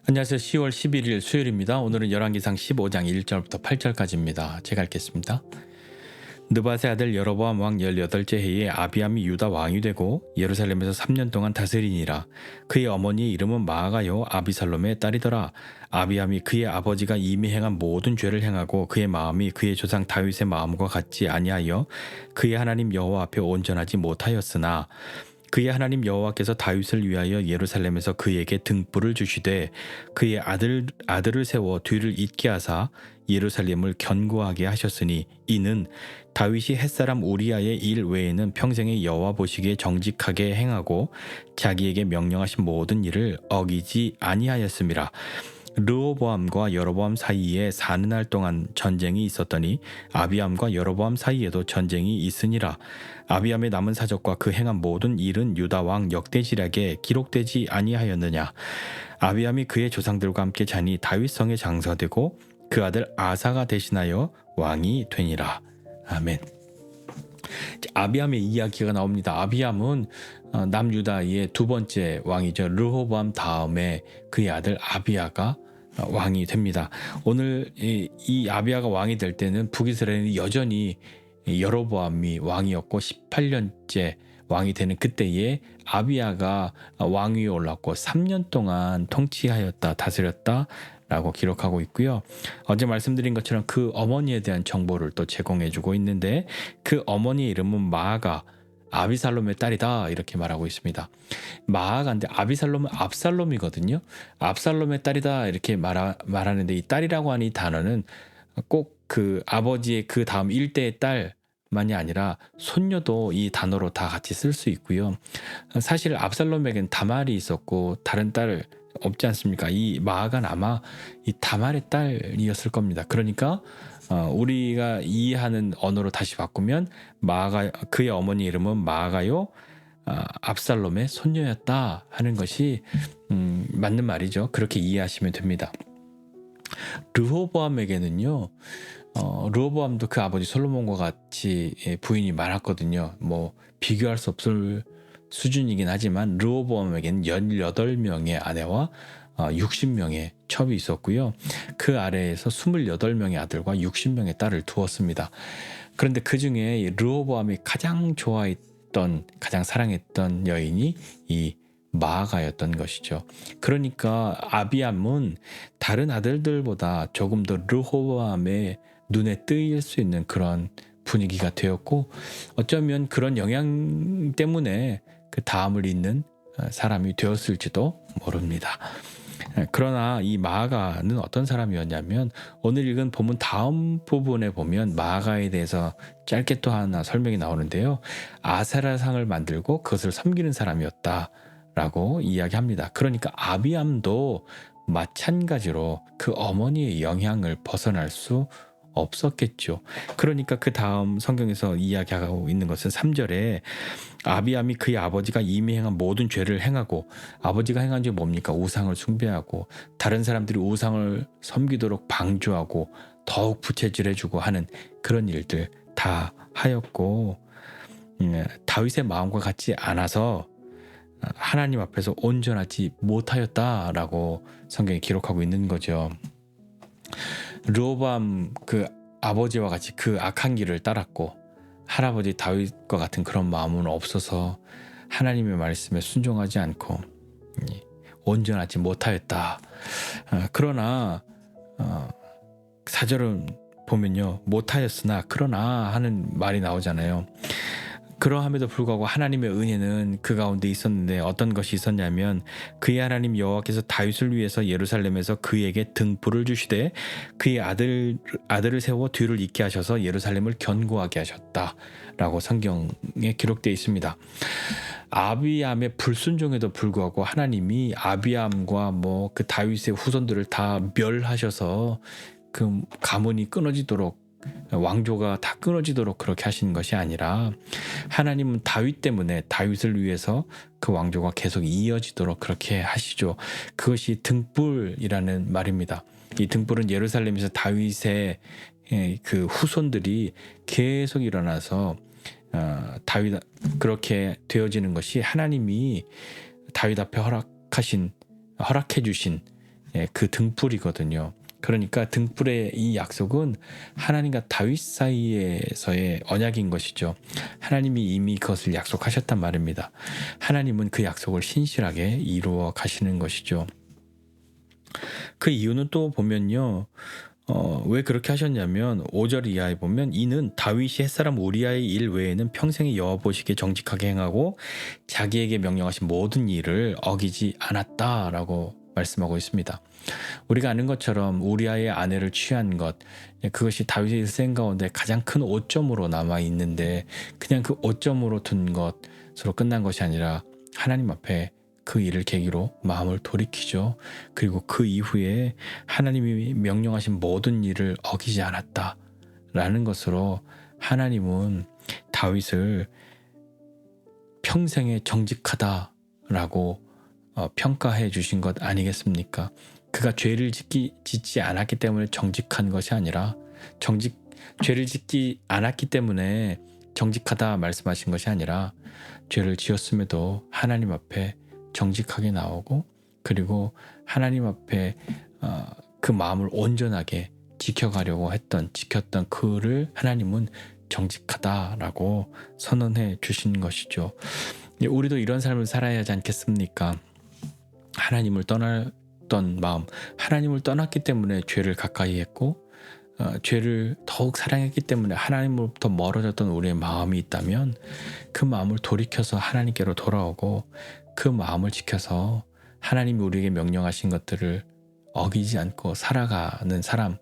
안녕하세요. 10월 11일 수요일입니다. 오늘은 열왕기상 15장 1절부터 8절까지입니다. 제가 읽겠습니다. 느밧의 아들 여로보암 왕 18째 해에 아비암이 유다 왕이 되고 예루살렘에서 3년 동안 다스리니라. 그의 어머니의 이름은 마아가요 아비살롬의 딸이더라. 아비암이 그의 아버지가 이미 행한 모든 죄를 행하고 그의 마음이 그의 조상 다윗의 마음과 같지 아니하여 그의 하나님 여호와 앞에 온전하지 못하였으나 그의 하나님 여호와께서 다윗을 위하여 예루살렘에서 그에게 등불을 주시되 그의 아들을 세워 뒤를 잇게 하사 예루살렘을 견고하게 하셨으니 이는 다윗이 햇사람 우리아의 일 외에는 평생에 여호와 보시기에 정직하게 행하고 자기에게 명령하신 모든 일을 어기지 아니하였음이라. 르호보암과 여로보암 사이에 사느날 동안 전쟁이 있었더니 아비암과 여로보암 사이에도 전쟁이 있으니라. 아비암의 남은 사적과 그 행한 모든 일은 유다 왕 역대지략에 기록되지 아니하였느냐. 아비암이 그의 조상들과 함께 자니 다윗성에 장사되고 그 아들 아사가 대신하여 왕이 되니라. 아멘. 아비암의 이야기가 나옵니다. 아비암은 남유다의 두 번째 왕이죠. 르호보암 다음에 그의 아들 아비야가 왕이 됩니다. 오늘 이 아비야가 왕이 될 때는 북이스라엘이 여전히 여로보암이 왕이었고 18년째 왕이 되는 그때에 아비야가 왕위에 올랐고 3년 동안 통치하였다, 다스렸다 라고 기록하고 있고요. 어제 말씀드린 것처럼 그 어머니에 대한 정보를 또 제공해주고 있는데 그 어머니의 이름은 마아가 아비살롬의 딸이다 이렇게 말하고 있습니다. 마아가인데 아비살롬은 압살롬이거든요. 압살롬의 딸이다 이렇게 말하는데 이 딸이라고 하는 이 단어는 꼭 그 아버지의 그 다음 일대의 딸만이 아니라 손녀도 이 단어로 다 같이 쓸 수 있고요. 사실 압살롬에겐 다말이 있었고 다른 딸 없지 않습니까? 이 마아가는 아마 이 다말의 딸이었을 겁니다. 그러니까 우리가 이해하는 언어로 다시 바꾸면 마아가 그의 어머니 이름은 마아가요 압살롬의 손녀였다 하는 것이 맞는 말이죠. 그렇게 이해하시면 됩니다. 르호보암에게는요. 르호보암도 그 아버지 솔로몬과 같이 부인이 많았거든요. 뭐 비교할 수 없을 수준이긴 하지만 르호보암에게는 18명의 아내와 60명의 첩이 있었고요. 그 아래에서 28명의 아들과 60명의 딸을 두었습니다. 그런데 그 중에 르호보암이 가장 좋아했던, 가장 사랑했던 여인이 이 마아가였던 것이죠. 그러니까 아비암은 다른 아들들보다 조금 더 르호보암의 눈에 뜨일 수 있는 그런 분위기가 되었고 어쩌면 그런 영향 때문에 그 다음을 잇는 사람이 되었을지도 모릅니다. 그러나 이 마아가는 어떤 사람이었냐면 오늘 읽은 본문 다음 부분에 보면 마아가에 대해서 짧게 또 하나 설명이 나오는데요. 아세라상을 만들고 그것을 섬기는 사람이었다라고 이야기합니다. 그러니까 아비암도 마찬가지로 그 어머니의 영향을 벗어날 수 없었겠죠. 그러니까 그 다음 성경에서 이야기하고 있는 것은 3절에 아비암이 그의 아버지가 이미 행한 모든 죄를 행하고 아버지가 행한 죄 뭡니까? 우상을 숭배하고 다른 사람들이 우상을 섬기도록 방조하고 더욱 부채질해주고 하는 그런 일들 다 하였고 다윗의 마음과 같지 않아서 하나님 앞에서 온전하지 못하였다라고 성경이 기록하고 있는 거죠. 르호보암 그 아버지와 같이 그 악한 길을 따랐고 할아버지 다윗과 같은 그런 마음은 없어서 하나님의 말씀에 순종하지 않고 온전하지 못하였다. 그러나 4절은 보면요. 못하였으나 그러나 하는 말이 나오잖아요. 그러함에도 불구하고 하나님의 은혜는 그 가운데 있었는데 어떤 것이 있었냐면 그의 하나님 여호와께서 다윗을 위해서 예루살렘에서 그에게 등불을 주시되 그의 아들을 세워 뒤를 잇게 하셔서 예루살렘을 견고하게 하셨다라고 성경에 기록되어 있습니다. 아비암의 불순종에도 불구하고 하나님이 아비암과 뭐 그 다윗의 후손들을 다 멸하셔서 그 가문이 끊어지도록 왕조가 다 끊어지도록 그렇게 하신 것이 아니라 하나님은 다윗 때문에 다윗을 위해서 그 왕조가 계속 이어지도록 그렇게 하시죠. 그것이 등불이라는 말입니다. 이 등불은 예루살렘에서 다윗의 그 후손들이 계속 일어나서 다윗 그렇게 되어지는 것이 하나님이 다윗 앞에 허락해 주신 그 등불이거든요. 그러니까 등불의 이 약속은 하나님과 다윗 사이에서의 언약인 것이죠. 하나님이 이미 그것을 약속하셨단 말입니다. 하나님은 그 약속을 신실하게 이루어 가시는 것이죠. 그 이유는 또 보면요. 왜 그렇게 하셨냐면 5절 이하에 보면 이는 다윗이 햇사람 우리아의 일 외에는 평생에 여호와 보시기에 정직하게 행하고 자기에게 명령하신 모든 일을 어기지 않았다라고 말씀하고 있습니다. 우리가 아는 것처럼 우리아의 아내를 취한 것, 그것이 다윗의 일생 가운데 가장 큰 오점으로 남아 있는데 그냥 그 오점으로 둔 것으로 끝난 것이 아니라 하나님 앞에 그 일을 계기로 마음을 돌이키죠. 그리고 그 이후에 하나님이 명령하신 모든 일을 어기지 않았다라는 것으로 하나님은 다윗을 평생에 정직하다라고 평가해 주신 것 아니겠습니까? 그가 죄를 짓지 않았기 때문에 정직한 것이 아니라 죄를 짓지 않았기 때문에 정직하다 말씀하신 것이 아니라 죄를 지었음에도 하나님 앞에 정직하게 나오고 그리고 하나님 앞에 그 마음을 온전하게 지켰던 그를 하나님은 정직하다라고 선언해 주신 것이죠. 우리도 이런 삶을 살아야 하지 않겠습니까? 하나님을 떠났던 마음, 하나님을 떠났기 때문에 죄를 가까이 했고 죄를 더욱 사랑했기 때문에 하나님으로부터 멀어졌던 우리의 마음이 있다면 그 마음을 돌이켜서 하나님께로 돌아오고 그 마음을 지켜서 하나님이 우리에게 명령하신 것들을 어기지 않고 살아가는 사람,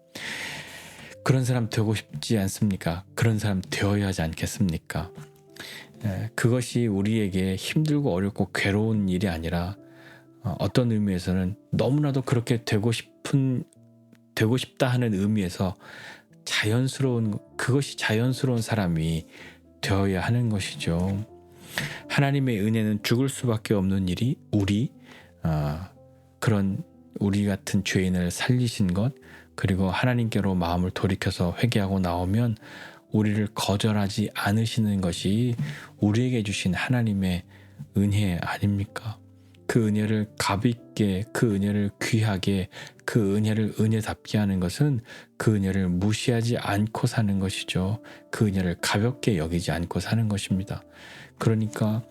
그런 사람 되고 싶지 않습니까? 그런 사람 되어야 하지 않겠습니까? 그것이 우리에게 힘들고 어렵고 괴로운 일이 아니라 어떤 의미에서는 너무나도 그렇게 되고 싶다 하는 의미에서 그것이 자연스러운 사람이 되어야 하는 것이죠. 하나님의 은혜는 죽을 수밖에 없는 일이 그런 우리 같은 죄인을 살리신 것, 그리고 하나님께로 마음을 돌이켜서 회개하고 나오면 우리를 거절하지 않으시는 것이 우리에게 주신 하나님의 은혜 아닙니까? 그 은혜를 값있게, 그 은혜를 귀하게, 그 은혜를 은혜답게 하는 것은 그 은혜를 무시하지 않고 사는 것이죠. 그 은혜를 가볍게 여기지 않고 사는 것입니다. 그러니까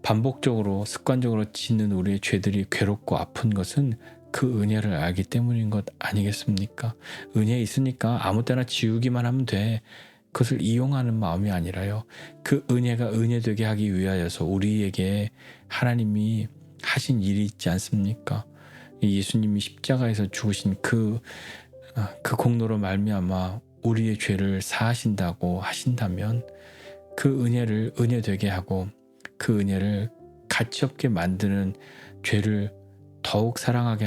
반복적으로 습관적으로 짓는 우리의 죄들이 괴롭고 아픈 것은 그 은혜를 알기 때문인 것 아니겠습니까? 은혜 있으니까 아무 때나 지우기만 하면 돼. 그것을 이용하는 마음이 아니라요. 그 은혜가 은혜되게 하기 위하여서 우리에게 하나님이 하신 일이 있지 않습니까? 예수님이 십자가에서 죽으신 그 공로로 말미암아 우리의 죄를 사하신다고 하신다면 그 은혜를 은혜되게 하고 그 은혜를 가치없게 만드는 죄를 더욱 사랑하게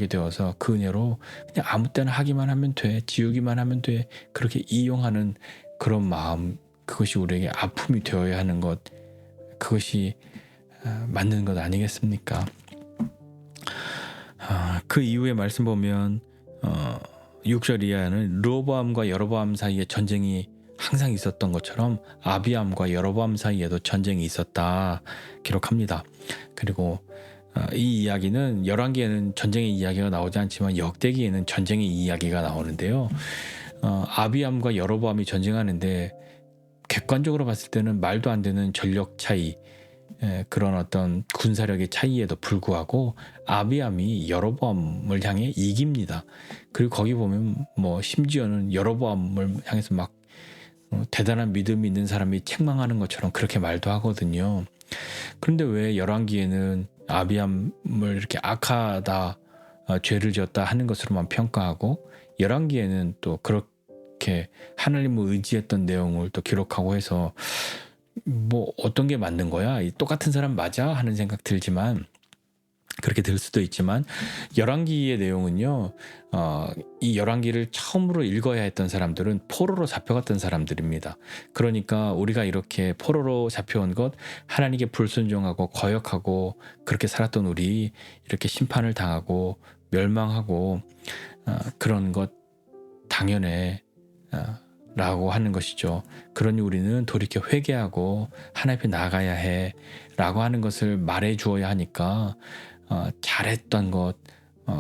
되어서 그 은혜로 그냥 아무 때나 하기만 하면 돼, 지우기만 하면 돼, 그렇게 이용하는 그런 마음, 그것이 우리에게 아픔이 되어야 하는 것, 그것이 맞는 것 아니겠습니까? 그 이후의 말씀 보면 6절 이하에는 르호보암과 여로보암 사이에 전쟁이 항상 있었던 것처럼 아비암과 여로보암 사이에도 전쟁이 있었다 기록합니다. 그리고 이 이야기는 열왕기에는 전쟁의 이야기가 나오지 않지만 역대기에는 전쟁의 이야기가 나오는데요. 아비암과 여로보암이 전쟁하는데 객관적으로 봤을 때는 말도 안 되는 전력 차이, 그런 어떤 군사력의 차이에도 불구하고 아비암이 여로보암을 향해 이깁니다. 그리고 거기 보면 심지어는 여로보암을 향해서 막 대단한 믿음이 있는 사람이 책망하는 것처럼 그렇게 말도 하거든요. 그런데 왜 열왕기에는 아비암을 이렇게 악하다, 죄를 지었다 하는 것으로만 평가하고 열왕기에는 또 그렇게 하나님을 의지했던 내용을 또 기록하고 해서 어떤 게 맞는 거야? 똑같은 사람 맞아? 하는 생각 들지만 그렇게 들 수도 있지만 열왕기의 내용은요, 이 열왕기를 처음으로 읽어야 했던 사람들은 포로로 잡혀갔던 사람들입니다. 그러니까 우리가 이렇게 포로로 잡혀온 것, 하나님께 불순종하고 거역하고 그렇게 살았던 우리 이렇게 심판을 당하고 멸망하고 그런 것 당연해 라고 하는 것이죠. 그러니 우리는 돌이켜 회개하고 하나님 앞에 나가야 해 라고 하는 것을 말해 주어야 하니까 잘했던 것,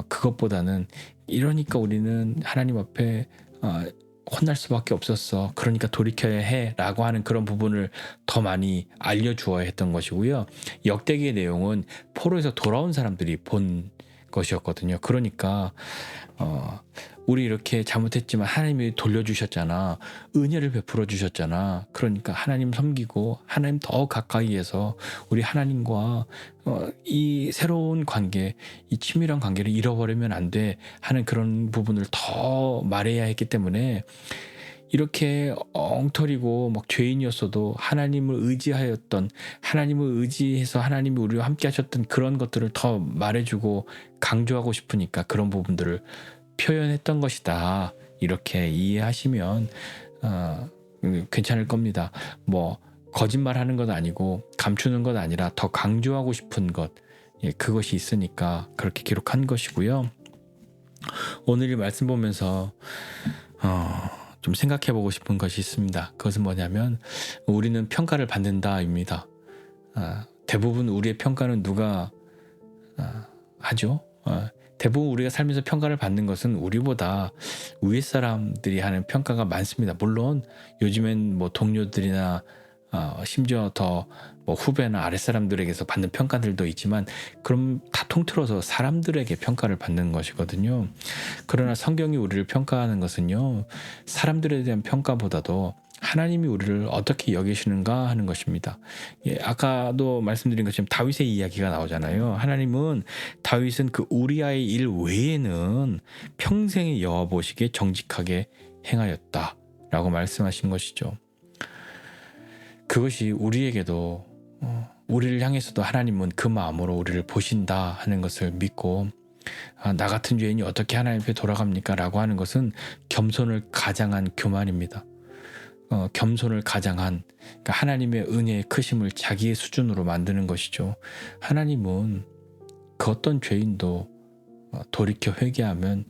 그것보다는 이러니까 우리는 하나님 앞에 혼날 수밖에 없었어. 그러니까 돌이켜야 해. 라고 하는 그런 부분을 더 많이 알려주어야 했던 것이고요. 역대기의 내용은 포로에서 돌아온 사람들이 본 것이었거든요. 그러니까 우리 이렇게 잘못했지만 하나님이 돌려주셨잖아. 은혜를 베풀어 주셨잖아. 그러니까 하나님 섬기고 하나님 더 가까이에서 우리 하나님과 이 새로운 관계, 이 친밀한 관계를 잃어버리면 안 돼 하는 그런 부분을 더 말해야 했기 때문에 이렇게 엉터리고 막 죄인이었어도 하나님을 의지하였던, 하나님을 의지해서 하나님이 우리와 함께 하셨던 그런 것들을 더 말해주고 강조하고 싶으니까 그런 부분들을 표현했던 것이다. 이렇게 이해하시면 괜찮을 겁니다. 뭐 거짓말하는 것 아니고 감추는 것 아니라 더 강조하고 싶은 것, 그것이 있으니까 그렇게 기록한 것이고요. 오늘 이 말씀 보면서 좀 생각해보고 싶은 것이 있습니다. 그것은 뭐냐면 우리는 평가를 받는다입니다. 대부분 우리의 평가는 누가 하죠? 대부분 우리가 살면서 평가를 받는 것은 우리보다 위에 사람들이 하는 평가가 많습니다. 물론 요즘엔 뭐 동료들이나 심지어 더 뭐 후배나 아랫사람들에게서 받는 평가들도 있지만 그럼 다 통틀어서 사람들에게 평가를 받는 것이거든요. 그러나 성경이 우리를 평가하는 것은요, 사람들에 대한 평가보다도 하나님이 우리를 어떻게 여기시는가 하는 것입니다. 아까도 말씀드린 것처럼 다윗의 이야기가 나오잖아요. 하나님은 다윗은 그 우리아의 일 외에는 평생의 여호와 보시기에 정직하게 행하였다 라고 말씀하신 것이죠. 그것이 우리에게도 우리를 향해서도 하나님은 그 마음으로 우리를 보신다 하는 것을 믿고 나 같은 죄인이 어떻게 하나님 앞에 돌아갑니까? 라고 하는 것은 겸손을 가장한 교만입니다. 겸손을 가장한, 그러니까 하나님의 은혜의 크심을 자기의 수준으로 만드는 것이죠. 하나님은 그 어떤 죄인도 돌이켜 회개하면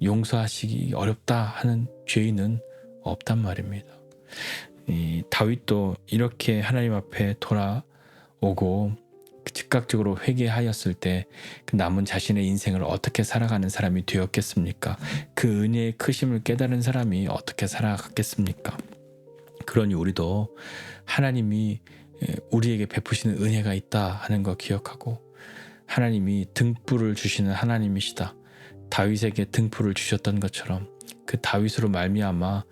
용서하시기 어렵다 하는 죄인은 없단 말입니다. 다윗도 이렇게 하나님 앞에 돌아오고 즉각적으로 회개하였을 때 그 남은 자신의 인생을 어떻게 살아가는 사람이 되었겠습니까? 그 은혜의 크심을 깨달은 사람이 어떻게 살아갔겠습니까? 그러니 우리도 하나님이 우리에게 베푸시는 은혜가 있다 하는 거 기억하고, 하나님이 등불을 주시는 하나님이시다. 다윗에게 등불을 주셨던 것처럼 그 다윗으로 말미암아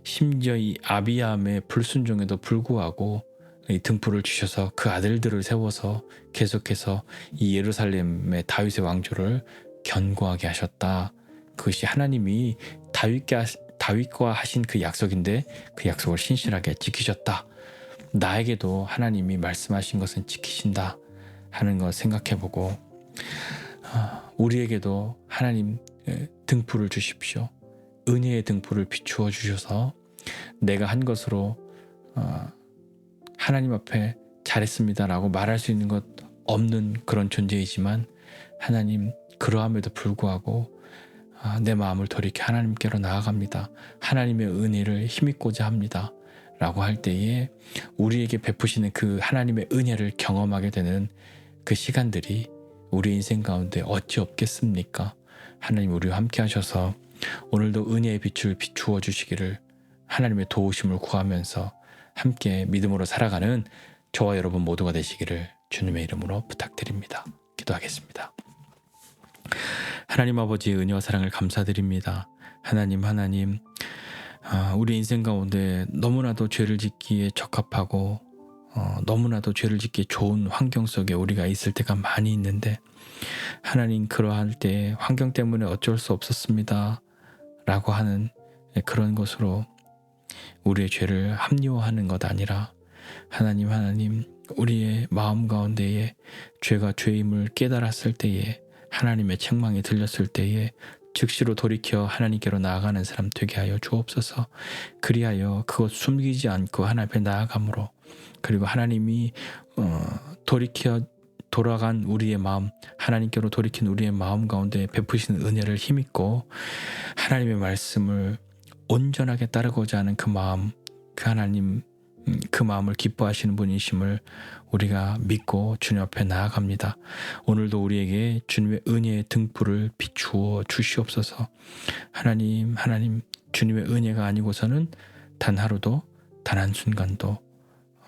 심지어 이 아비암의 불순종에도 불구하고 이 등불을 주셔서 그 아들들을 세워서 계속해서 이 예루살렘의 다윗의 왕조를 견고하게 하셨다. 그것이 하나님이 다윗과 하신 그 약속인데 그 약속을 신실하게 지키셨다. 나에게도 하나님이 말씀하신 것은 지키신다 하는 것 생각해보고, 우리에게도 하나님 등불을 주십시오. 은혜의 등불을 비추어 주셔서 내가 한 것으로 하나님 앞에 잘했습니다라고 말할 수 있는 것 없는 그런 존재이지만, 하나님 그러함에도 불구하고 내 마음을 돌이켜 하나님께로 나아갑니다. 하나님의 은혜를 힘입고자 합니다. 라고 할 때에 우리에게 베푸시는 그 하나님의 은혜를 경험하게 되는 그 시간들이 우리 인생 가운데 어찌 없겠습니까? 하나님 우리와 함께 하셔서 오늘도 은혜의 빛을 비추어 주시기를 하나님의 도우심을 구하면서 함께 믿음으로 살아가는 저와 여러분 모두가 되시기를 주님의 이름으로 부탁드립니다. 기도하겠습니다. 하나님 아버지의 은혜와 사랑을 감사드립니다. 하나님 우리 인생 가운데 너무나도 죄를 짓기에 적합하고 너무나도 죄를 짓기에 좋은 환경 속에 우리가 있을 때가 많이 있는데, 하나님 그러할 때 환경 때문에 어쩔 수 없었습니다 라고 하는 그런 것으로 우리의 죄를 합리화하는 것 아니라, 하나님 우리의 마음 가운데에 죄가 죄임을 깨달았을 때에, 하나님의 책망이 들렸을 때에 즉시로 돌이켜 하나님께로 나아가는 사람 되게 하여 주옵소서. 그리하여 그것 숨기지 않고 하나님 앞에 나아감으로, 그리고 하나님이 돌아간 우리의 마음, 하나님께로 돌이킨 우리의 마음 가운데 베푸시는 은혜를 힘입고 하나님의 말씀을 온전하게 따르고자 하는 그 마음, 그 하나님 그 마음을 기뻐하시는 분이심을 우리가 믿고 주님 앞에 나아갑니다. 오늘도 우리에게 주님의 은혜의 등불을 비추어 주시옵소서. 하나님 주님의 은혜가 아니고서는 단 하루도 단 한순간도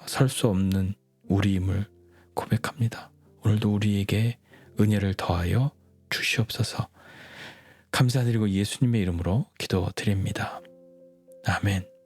설 수 없는 우리임을 고백합니다. 오늘도 우리에게 은혜를 더하여 주시옵소서. 감사드리고 예수님의 이름으로 기도드립니다. 아멘.